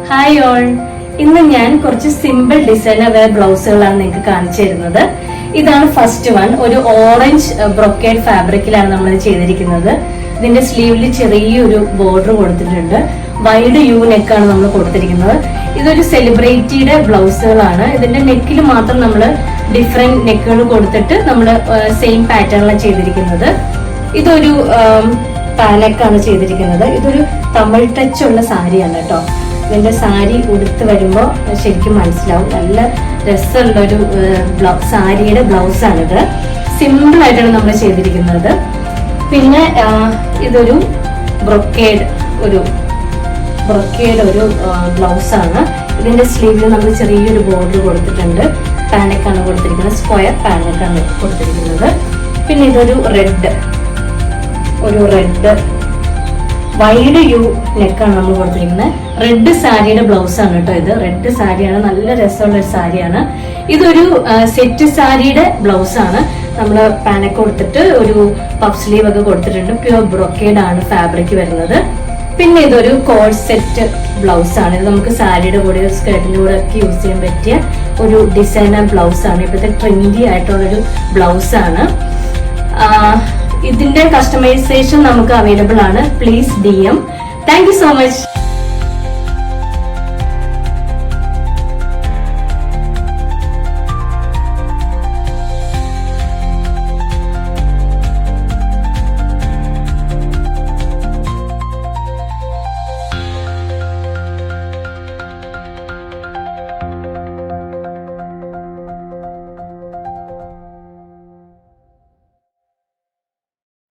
Hi all, ഇന്ന് ഞാൻ കുറച്ച് സിമ്പിൾ ഡിസൈനർ വെയർ ബ്ലൗസുകളാണ് നിങ്ങൾക്ക് കാണിച്ചു തരുന്നത്. ഇതാണ് ഫസ്റ്റ് വൺ. ഒരു ഓറഞ്ച് ബ്രൊക്കേഡ് ഫാബ്രിക്കിലാണ് നമ്മൾ ചെയ്തിരിക്കുന്നത്. ഇതിന്റെ സ്ലീവിൽ ചെറിയൊരു ബോർഡർ കൊടുത്തിട്ടുണ്ട്. വൈഡ് യു നെക്കാണ് നമ്മൾ കൊടുത്തിരിക്കുന്നത്. ഇതൊരു സെലിബ്രിറ്റിയുടെ ബ്ലൗസുകളാണ്. ഇതിന്റെ നെക്കിൽ മാത്രം നമ്മൾ ഡിഫറെന്റ് നെക്കുകൾ കൊടുത്തിട്ട് നമ്മൾ സെയിം പാറ്റേണിലാണ് ചെയ്തിരിക്കുന്നത്. ഇതൊരു പാനക്കാണ് ചെയ്തിരിക്കുന്നത്. ഇതൊരു തമിഴ് ടച്ച് ഉള്ള സാരിയാണ് കേട്ടോ. ഇതിന്റെ സാരി ഉടുത്ത് വരുമ്പോൾ ശരിക്കും മനസ്സിലാവും. നല്ല രസമുള്ളൊരു സാരിയുടെ ബ്ലൗസാണിത്. സിമ്പിൾ ആയിട്ടാണ് നമ്മൾ ചെയ്തിരിക്കുന്നത്. പിന്നെ ഇതൊരു ബ്രൊക്കേഡ് ഒരു ബ്ലൗസാണ്. ഇതിന്റെ സ്ലീവിൽ നമ്മൾ ചെറിയൊരു ബോർഡർ കൊടുത്തിട്ടുണ്ട്. പാനക്കാണ് കൊടുത്തിരിക്കുന്നത്. സ്ക്വയർ പാനക്കാണ് കൊടുത്തിരിക്കുന്നത്. പിന്നെ ഇതൊരു റെഡ് വൈഡ് യു നെക്കാണ് നമ്മൾ കൊടുത്തിരിക്കുന്നത്. റെഡ് സാരിയുടെ ബ്ലൗസ് ആണ് കേട്ടോ. ഇത് റെഡ് സാരിയാണ്. നല്ല രസമുള്ള ഒരു സാരിയാണ്. ഇതൊരു സെറ്റ് സാരിയുടെ ബ്ലൗസ് ആണ്. നമ്മൾ പാനക്ക് കൊടുത്തിട്ട് ഒരു പഫ് സ്ലീവ് ഒക്കെ കൊടുത്തിട്ടുണ്ട്. പ്യൂർ ബ്രൊക്കേഡ് ആണ് ഫാബ്രിക് വരുന്നത്. പിന്നെ ഇതൊരു കോഡ് സെറ്റ് ബ്ലൗസ് ആണ്. ഇത് നമുക്ക് സാരിയുടെ കൂടെ സ്കേർട്ടിന്റെ കൂടെ ഒക്കെ യൂസ് ചെയ്യാൻ പറ്റിയ ഒരു ഡിസൈനർ ബ്ലൗസ് ആണ്. ഇപ്പോഴത്തെ ട്രെൻഡി ആയിട്ടുള്ളൊരു ബ്ലൗസ് ആണ്. ഇതിന്റെ കസ്റ്റമൈസേഷൻ നമുക്ക് അവൈലബിൾ ആണ്. Please DM. Thank you so much.